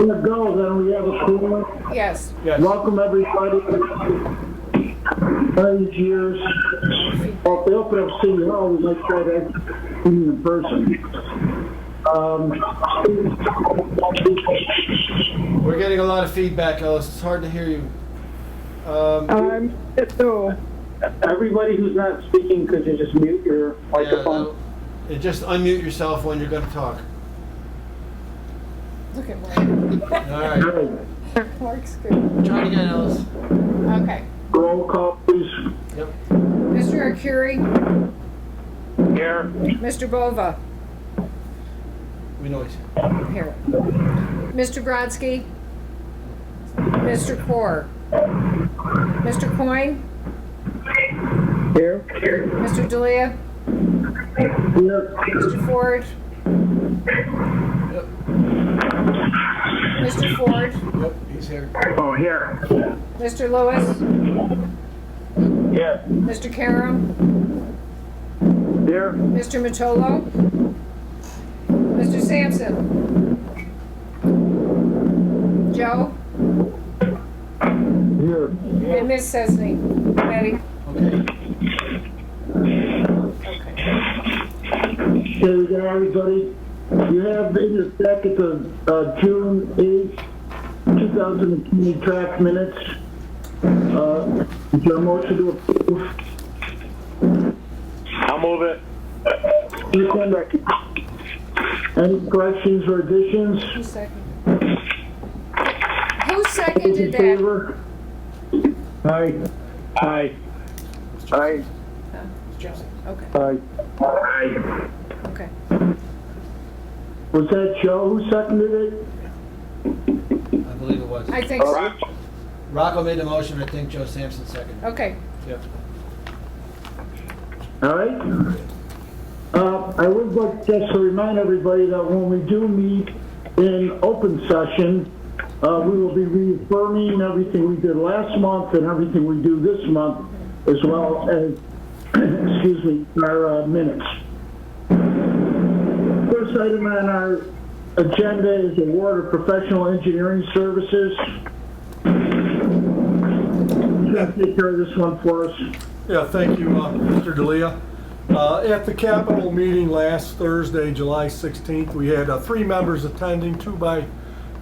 go, then we have a quorum. Yes. Yes. Welcome, everybody. All these years. Well, if they open up City Hall, we might try to meet in person. We're getting a lot of feedback, Ellis. It's hard to hear you. Everybody who's not speaking, could you just mute your microphone? And just unmute yourself when you're going to talk. Look at Mark. All right. Mark's good. Try it again, Ellis. Okay. Roll call, please. Yep. Mr. Arcuri? Here. Mr. Bova? We know he's here. Here. Mr. Brodsky? Mr. Core? Mr. Coyne? Here. Mr. D'Elia? Here. Mr. Ford? Yep. Mr. Ford? Yep, he's here. Oh, here. Mr. Lewis? Yes. Mr. Karam? Here. Mr. Motolo? Mr. Sampson? Joe? Here. And Ms. Cessny. Ready? Okay. Okay, we got everybody. You have in your packet the June 8th, 2020 draft minutes. Is there a motion to approve? I'll move it. Any corrections or additions? Who seconded? Who Those seconded in that? favor? Aye. Aye. Aye. Okay, Aye. Aye. okay. Was that Joe who seconded it? I believe it was. I think so. Rocco made the motion. I think Joe Sampson seconded. Okay. Yep. All right. I would like just to remind everybody that when we do meet in open session, we will be reaffirming everything we did last month and everything we do this month, as well as, excuse me, our minutes. First item on our agenda is award of professional engineering services. You can take care of this one for us. Yeah, thank you, Mr. D'Elia. At the Capitol meeting last Thursday, July 16th, we had 3 members attending, 2 by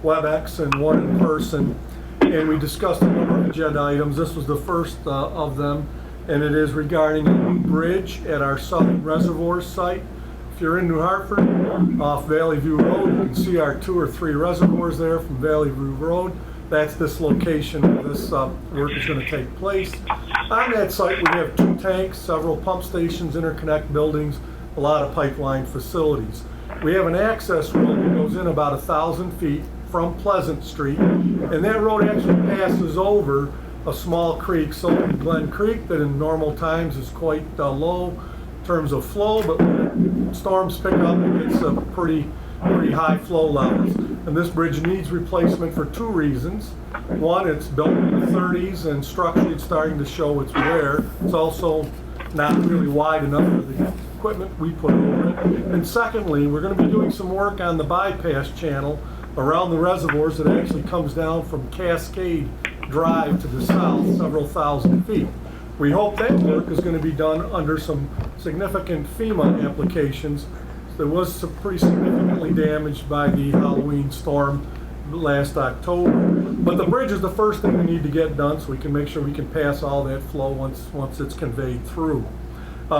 WebEx and 1 in person, and we discussed a number of agenda items. This was the first of them, and it is regarding a new bridge at our Southern Reservoir site. If you're in New Hartford, off Valley View Road, you can see our 2 or 3 reservoirs there from Valley View Road. That's this location where this work is going to take place. On that site, we have 2 tanks, several pump stations, interconnect buildings, a lot of pipeline facilities. We have an access road that goes in about 1,000 feet from Pleasant Street, and that road actually passes over a small creek, Sullivan Glen Creek, that in normal times is quite low in terms of flow, but when storms pick up, it gets pretty high flow levels. And this bridge needs replacement for 2 reasons. One, it's built in the 30s and structurally it's starting to show its wear. It's also not really wide enough for the equipment we put over it. And secondly, we're going to be doing some work on the bypass channel around the reservoirs that actually comes down from Cascade Drive to the south, several thousand feet. We hope that work is going to be done under some significant FEMA applications. It was pretty significantly damaged by the Halloween storm last October. But the bridge is the first thing we need to get done so we can make sure we can pass all that flow once it's conveyed through.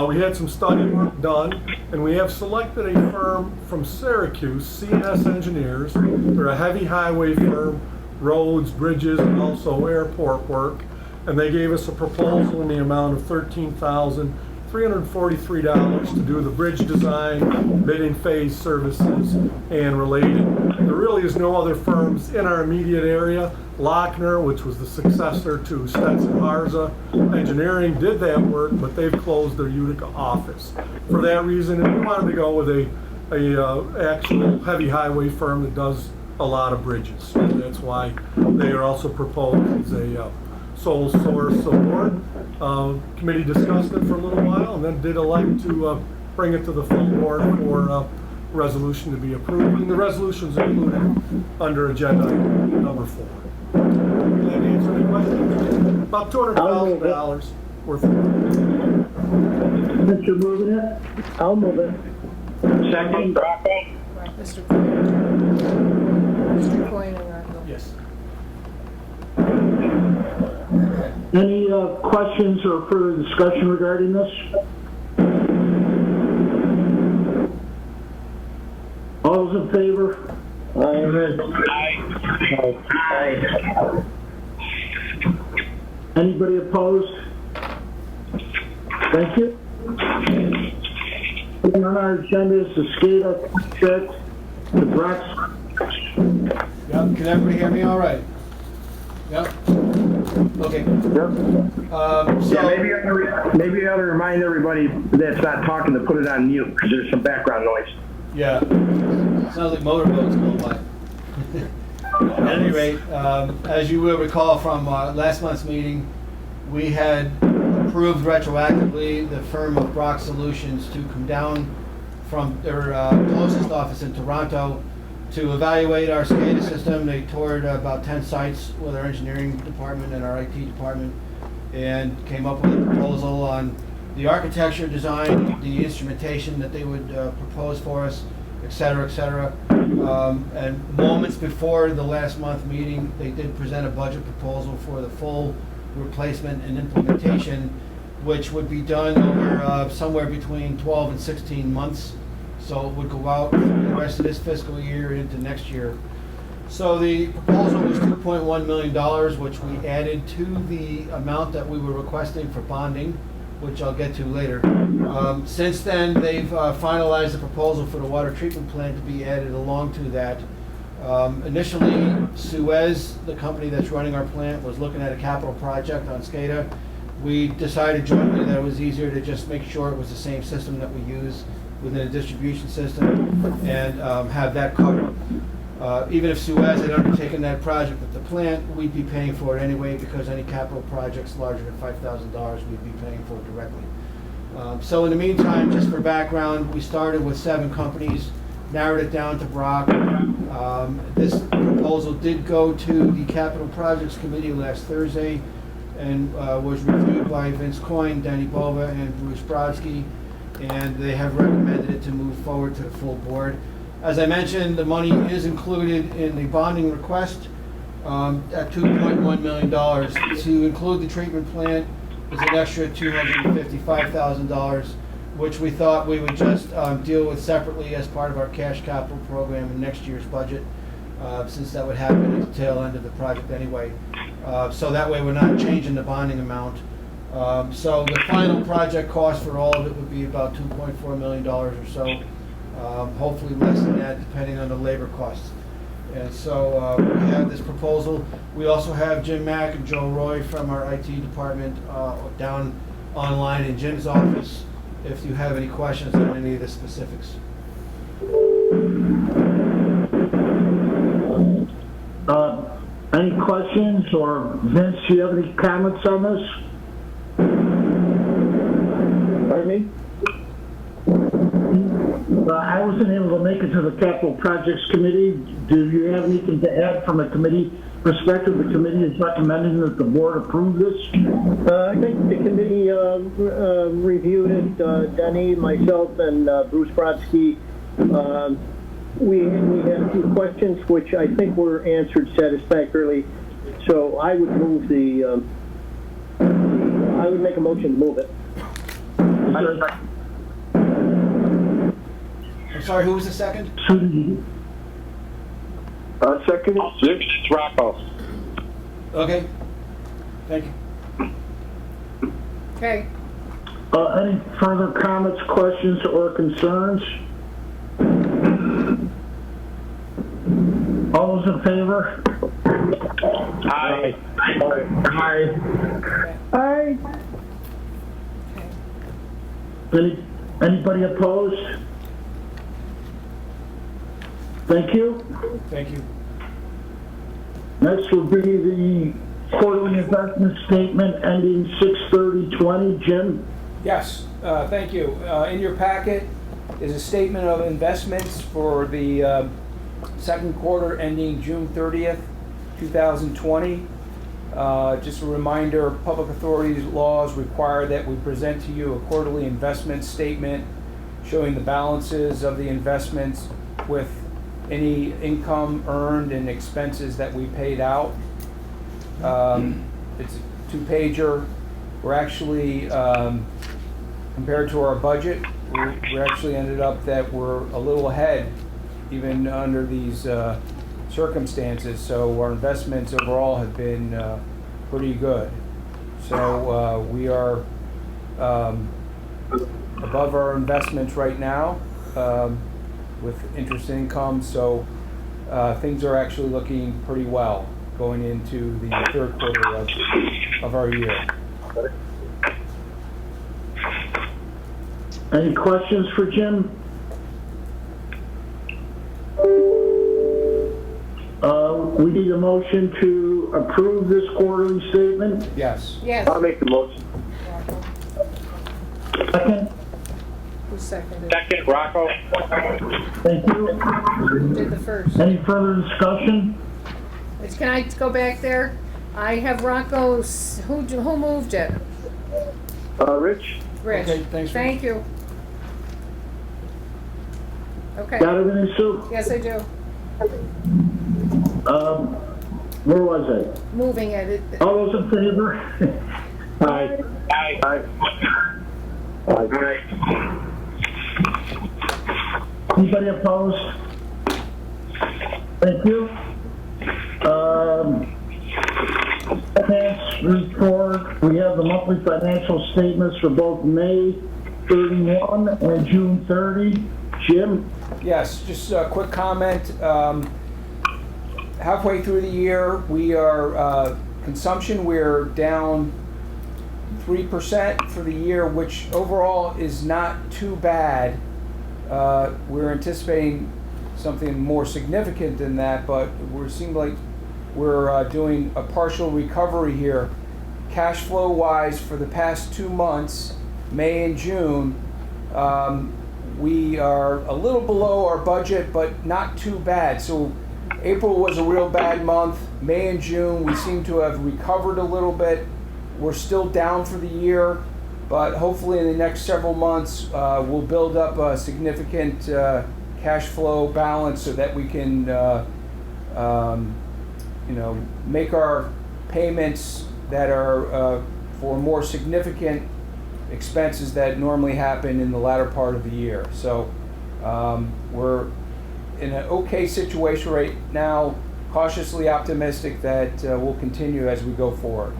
We had some study work done, and we have selected a firm from Syracuse, C&S Engineers. They're a heavy highway firm, roads, bridges, and also airport work. And they gave us a proposal in the amount of $13,343 to do the bridge design, bidding phase services, and related. There really is no other firms in our immediate area. Lochner, which was the successor to Stetson Harza Engineering, did that work, but they've closed their Utica office. For that reason, we wanted to go with a actual heavy highway firm that does a lot of bridges. So that's why they are also proposed as a sole source award. Committee discussed it for a little while and then did elect to bring it to the full board for resolution to be approved, and the resolution's included under agenda item number 4. Did that answer any questions? About $200,000 worth of work. Since you're moving it, I'll move it. Second. Mr. Coyne. Mr. Coyne and Rocco. Yes. Any questions or further discussion regarding this? All those in favor? Aye. Anybody opposed? Thank you. On our agenda is the SCADA project, the Brox. Yep, can everybody hear me all right? Yep. Okay. Yep. So, Maybe I ought to remind everybody that's not talking to put it on mute, because there's some background noise. yeah, sounds like motorboats going by. At any rate, as you will recall from last month's meeting, we had approved retroactively the firm of Brock Solutions to come down from their closest office in Toronto to evaluate our SCADA system. They toured about 10 sites with our engineering department and our IT department and came up with a proposal on the architecture, design, the instrumentation that they would propose for us, et cetera, et cetera. And moments before the last month meeting, they did present a budget proposal for the full replacement and implementation, which would be done over somewhere between 12 and 16 months. So it would go out for the rest of this fiscal year into next year. So the proposal was $2.1 million, which we added to the amount that we were requesting for bonding, which I'll get to later. Since then, they've finalized the proposal for the water treatment plant to be added along to that. Initially, Suez, the company that's running our plant, was looking at a capital project on SCADA. We decided jointly that it was easier to just make sure it was the same system that we use within a distribution system and have that covered. Even if Suez had undertaken that project at the plant, we'd be paying for it anyway, because any capital projects larger than $5,000 we'd be paying for directly. So in the meantime, just for background, we started with 7 companies, narrowed it down to Brock. This proposal did go to the Capital Projects Committee last Thursday and was reviewed by Vince Coyne, Danny Bova, and Bruce Brodsky, and they have recommended it to move forward to the full board. As I mentioned, the money is included in the bonding request at $2.1 million. To include the treatment plant is an extra $255,000, which we thought we would just deal with separately as part of our cash capital program in next year's budget, since that would happen at the tail end of the project anyway. So that way we're not changing the bonding amount. So the final project cost for all of it would be about $2.4 million or so. Hopefully less than that, depending on the labor costs. And so we have this proposal. We also have Jim Mack and Joe Roy from our IT department down online in Jim's office if you have any questions on any of the specifics. Any questions, or Vince, do you have any comments on this? Pardon me? I wasn't able to make it to the Capital Projects Committee. Do you have anything to add from a committee perspective? The committee is recommending that the board approve this. I think the committee reviewed it. Denny, myself, and Bruce Brodsky. We had a few questions which I think were answered satisfactorily. So I would move I would make a motion to move it. I'm sorry, who was the second? Second, it's Rocco. Okay, thank you. Okay, Any further comments, questions, or concerns? All those in favor? Aye. Aye. Aye. okay. Anybody opposed? Thank you. Thank you. Next will be the quarterly investment statement ending 6/30/20. Jim? Yes, thank you. In your packet is a statement of investments for the second quarter ending June 30th, 2020. Just a reminder, public authorities laws require that we present to you a quarterly investment statement showing the balances of the investments with any income earned and expenses that we paid out. It's a two-pager. We're actually, compared to our budget, we actually ended up that we're a little ahead even under these circumstances. So our investments overall have been pretty good. So we are above our investments right now with interest income. So things are actually looking pretty well going into the third quarter of our year. Any questions for Jim? We need a motion to approve this quarterly statement. Yes. Yes. I'll make the motion. Second, Who seconded? Second, Rocco. thank you. Who did the first? Any further discussion? Can I go back there? I have Rocco's, who moved it? Rich? Rich. Okay, thanks, Rich. Thank you. Okay. Got everything, Sue? Yes, I do. Where was I? Moving it. All those in favor? Aye. Aye. Aye. Anybody opposed? Thank you. Finance report, we have the monthly financial statements for both May 31 and June 30. Jim? Yes, just a quick comment. Halfway through the year, we are, consumption, we're down 3% for the year, which overall is not too bad. We're anticipating something more significant than that, but we seem like we're doing a partial recovery here. Cash flow wise, for the past 2 months, May and June, we are a little below our budget, but not too bad. So April was a real bad month. May and June, we seem to have recovered a little bit. We're still down for the year, but hopefully in the next several months, we'll build up a significant cash flow balance so that we can make our payments that are for more significant expenses that normally happen in the latter part of the year. So we're in an okay situation right now, cautiously optimistic that we'll continue as we go forward.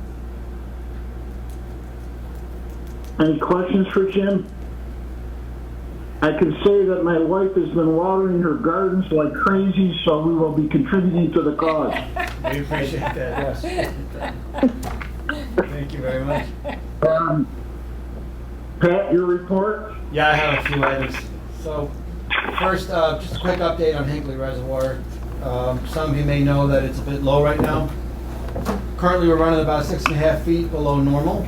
Any questions for Jim? I can say that my wife has been watering her gardens like crazy, so we will be contributing to the cause. We appreciate that. Yes. Thank you very much. Pat, your report? Yeah, I have a few items. So, first, just a quick update on Hinckley Reservoir. Some of you may know that it's a bit low right now. Currently, we're running about 6.5 feet below normal.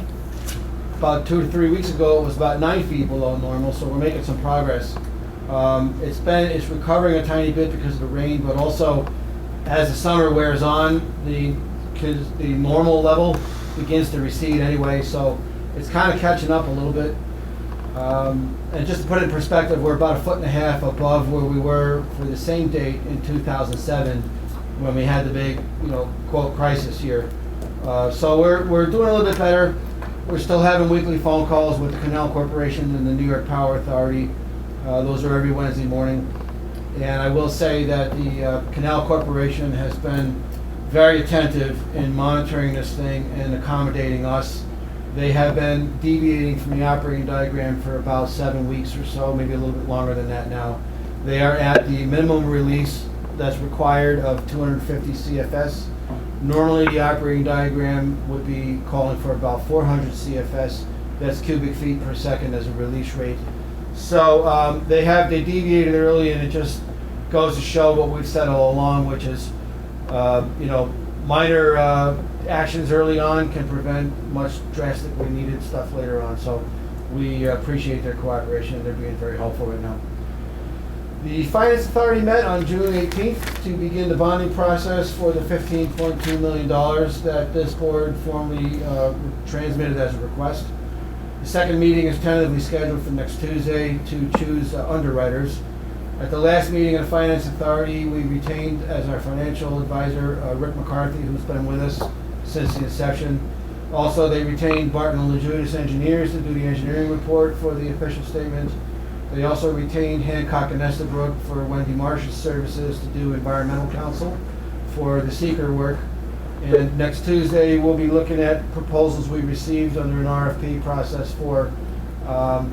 About 2 to 3 weeks ago, it was about 9 feet below normal, so we're making some progress. It's recovering a tiny bit because of the rain, but also as the summer wears on, the normal level begins to recede anyway, so it's kind of catching up a little bit. And just to put it in perspective, we're about 1.5 feet above where we were for the same date in 2007 when we had the big, quote, crisis here. So we're doing a little bit better. We're still having weekly phone calls with the Canal Corporation and the New York Power Authority. Those are every Wednesday morning. And I will say that the Canal Corporation has been very attentive in monitoring this thing and accommodating us. They have been deviating from the operating diagram for about 7 weeks or so, maybe a little bit longer than that now. They are at the minimum release that's required of 250 CFS. Normally, the operating diagram would be calling for about 400 CFS. That's cubic feet per second as a release rate. So they deviated early, and it just goes to show what we've said all along, which is, minor actions early on can prevent much drastically needed stuff later on. So we appreciate their cooperation. They're being very helpful right now. The Finance Authority met on June 18th to begin the bonding process for the $15.2 million that this board formally transmitted as a request. The second meeting is tentatively scheduled for next Tuesday to choose underwriters. At the last meeting of the Finance Authority, we retained as our financial advisor Rick McCarthy, who's been with us since the inception. Also, they retained Barton and LaJudas engineers to do the engineering report for the official statement. They also retained Hancock and Estabrook for Wendy Marsh's services to do environmental counsel for the seeker work. And next Tuesday, we'll be looking at proposals we received under an RFP process for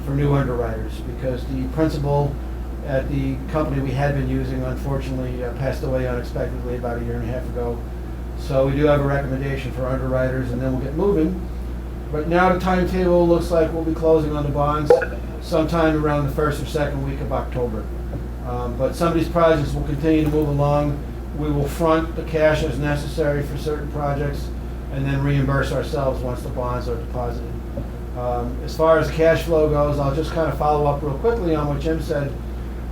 new underwriters, because the principal at the company we had been using unfortunately passed away unexpectedly about 1.5 years ago. So we do have a recommendation for underwriters, and then we'll get moving. But now the timetable looks like we'll be closing on the bonds sometime around the first or second week of October. But some of these projects will continue to move along. We will front the cash as necessary for certain projects and then reimburse ourselves once the bonds are deposited. As far as cash flow goes, I'll just kind of follow up real quickly on what Jim said.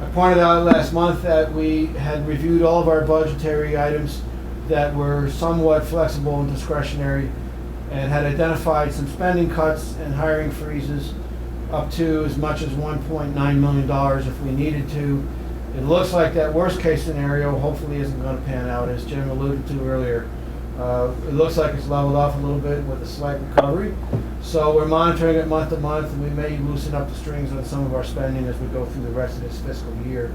I pointed out last month that we had reviewed all of our budgetary items that were somewhat flexible and discretionary, and had identified some spending cuts and hiring freezes up to as much as $1.9 million if we needed to. It looks like that worst case scenario hopefully isn't going to pan out, as Jim alluded to earlier. It looks like it's leveled off a little bit with a slight recovery. So we're monitoring it month to month, and we may loosen up the strings on some of our spending as we go through the rest of this fiscal year.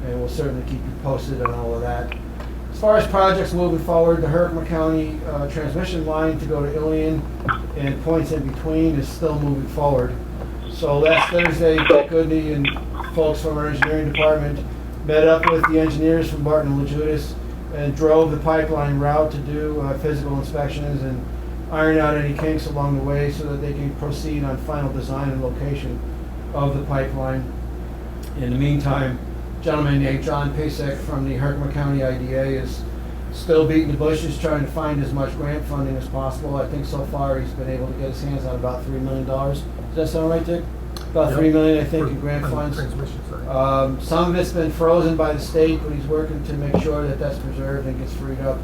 And we'll certainly keep you posted on all of that. As far as projects moving forward, the Herkimer County transmission line to go to Ilion and points in between is still moving forward. So last Thursday, Dick Goodney and folks from our engineering department met up with the engineers from Barton and LaJudas and drove the pipeline route to do physical inspections and iron out any kinks along the way so that they can proceed on final design and location of the pipeline. In the meantime, a gentleman named John Pasek from the Herkimer County IDA is still beating the bushes trying to find as much grant funding as possible. I think so far he's been able to get his hands on about $3 million. Does that sound right, Dick? About $3 million, I think, in grant funds. Some of it's been frozen by the state, but he's working to make sure that that's preserved and gets freed up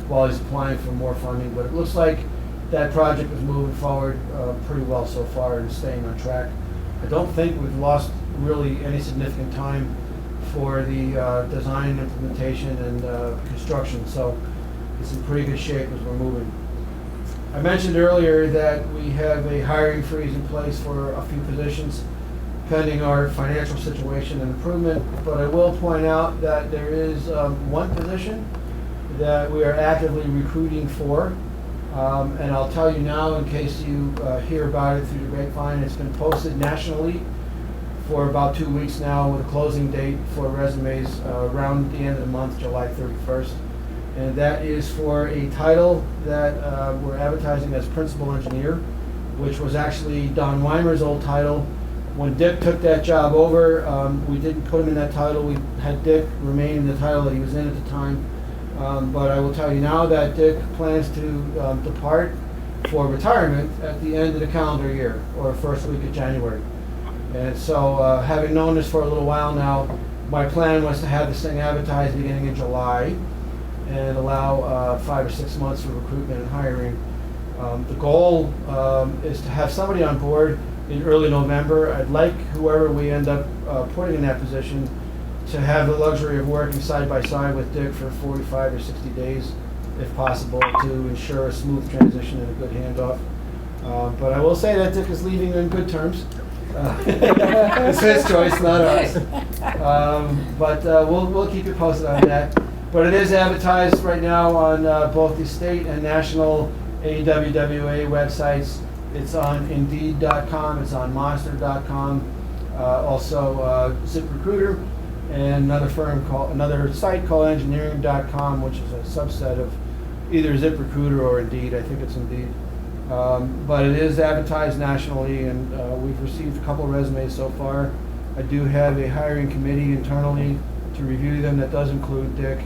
while he's applying for more funding. But it looks like that project is moving forward pretty well so far and staying on track. I don't think we've lost really any significant time for the design, implementation, and construction. So it's in pretty good shape as we're moving. I mentioned earlier that we have a hiring freeze in place for a few positions pending our financial situation and improvement, but I will point out that there is one position that we are actively recruiting for, and I'll tell you now in case you hear about it through the grapevine. It's been posted nationally for about 2 weeks now with a closing date for resumes around the end of the month, July 31st. And that is for a title that we're advertising as principal engineer, which was actually Don Weimer's old title. When Dick took that job over, we didn't put him in that title. We had Dick remain in the title that he was in at the time. But I will tell you now that Dick plans to depart for retirement at the end of the calendar year, or first week of January. And so having known this for a little while now, my plan was to have this thing advertised beginning in July and allow 5 or 6 months for recruitment and hiring. The goal is to have somebody on board in early November. I'd like whoever we end up putting in that position to have the luxury of working side by side with Dick for 45 or 60 days, if possible, to ensure a smooth transition and a good handoff. But I will say that Dick is leaving on good terms. It's his choice, not ours. But we'll keep you posted on that. But it is advertised right now on both the state and national MVWA websites. It's on Indeed.com, it's on Monster.com, also ZipRecruiter, and another site called Engineering.com, which is a subset of either ZipRecruiter or Indeed. I think it's Indeed. But it is advertised nationally, and we've received a couple resumes so far. I do have a hiring committee internally to review them that does include Dick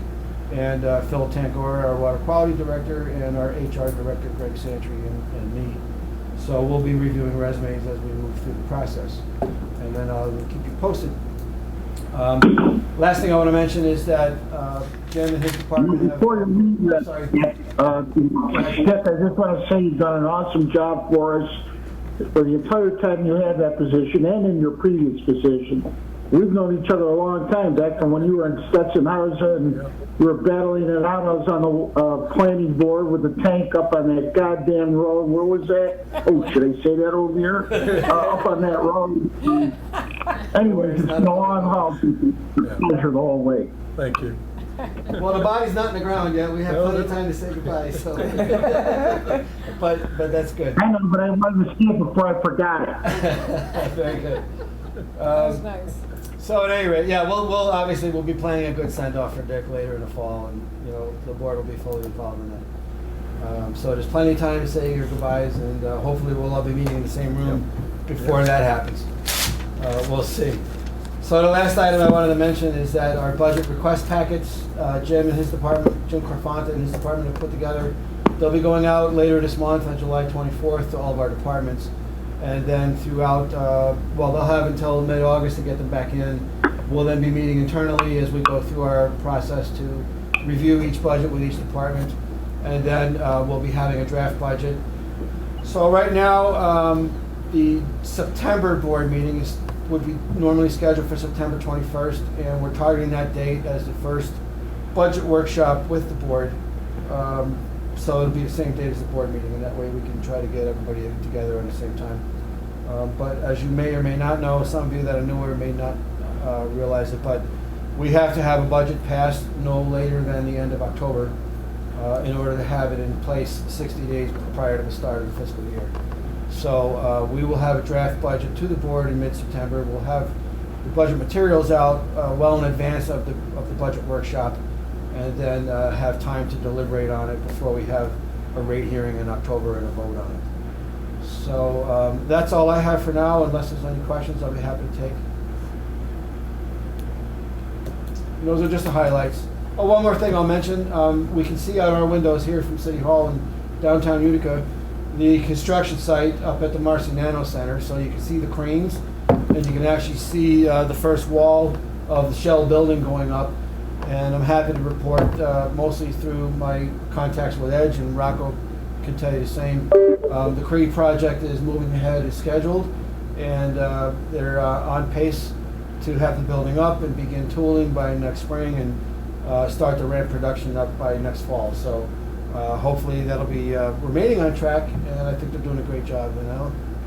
and Phil Tankora, our water quality director, and our HR director, Greg Santry, and me. So we'll be reviewing resumes as we move through the process, and then we'll keep you posted. Last thing I want to mention is that Jim and his department have... Before you leave that, Sorry. Dick, I just want to say you've done an awesome job for us for the entire time you had that position and in your previous position. We've known each other a long time, back from when you were in Stetson-Hausen and we were battling it out. I was on the planning board with the tank up on that goddamn road. Where was that? Oh, should I say that over here? Up on that road. Anyways, it's been a long haul. Pleasure the whole way. Thank you. Well, the body's not in the ground yet. We have plenty of time to say goodbye, so. But that's good. I know, but I wanted to see it before I forgot it. Very good. That was nice. So at any rate, yeah, we'll be planning a good send-off for Dick later in the fall, and, the board will be fully involved in that. So there's plenty of time to say your goodbyes, and hopefully we'll all be meeting in the same room before that happens. We'll see. So the last item I wanted to mention is that our budget request packets, Jim and his department, Jim Corfonta and his department have put together. They'll be going out later this month on July 24th to all of our departments. And then throughout, they'll have until mid-August to get them back in. We'll then be meeting internally as we go through our process to review each budget with each department. And then we'll be having a draft budget. So right now, the September board meeting would be normally scheduled for September 21st, and we're targeting that date as the first budget workshop with the board. So it'll be the same date as the board meeting, and that way we can try to get everybody together at the same time. But as you may or may not know, some of you that are newer may not realize it, but we have to have a budget passed no later than the end of October in order to have it in place 60 days prior to the start of the fiscal year. So we will have a draft budget to the board in mid-September. We'll have the budget materials out well in advance of the budget workshop, and then have time to deliberate on it before we have a rate hearing in October and a vote on it. So that's all I have for now. Unless there's any questions, I'll be happy to take. And those are just the highlights. Oh, one more thing I'll mention. We can see out our windows here from City Hall in downtown Utica the construction site up at the Marcy Nano Center. So you can see the cranes, and you can actually see the first wall of the shell building going up. And I'm happy to report, mostly through my contacts with Edge, and Rocco can tell you the same. The Creed project is moving ahead as scheduled, and they're on pace to have the building up and begin tooling by next spring, and start to ramp production up by next fall. So hopefully that'll be remaining on track, and I think they're doing a great job.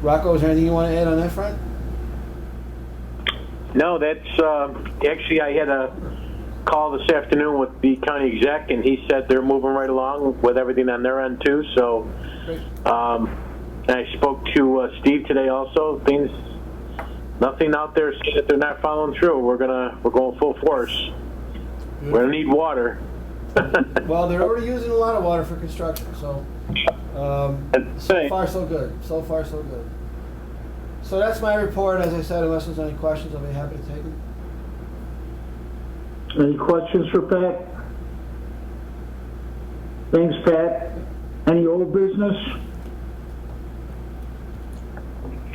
Rocco, is there anything you want to add on that front? No, that's actually I had a call this afternoon with the county exec, and he said they're moving right along with everything on their end too. So, and I spoke to Steve today also. Nothing out there saying that they're not following through. We're going full force. Good. We're gonna need water. Well, they're already using a lot of water for construction, so so far so good. So far so good. So that's my report. As I said, unless there's any questions, I'll be happy to take them. Any questions for Pat? Thanks, Pat. Any old business?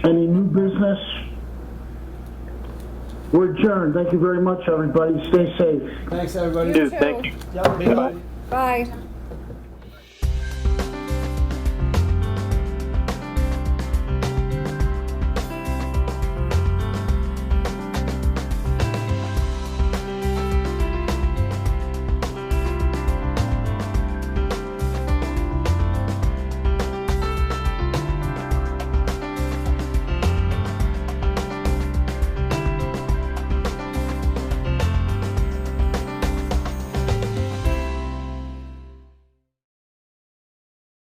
Any new business? We're adjourned. Thank you very much, everybody. Stay safe. Thanks, everybody. You too. Thank you. Yep, bye. Bye.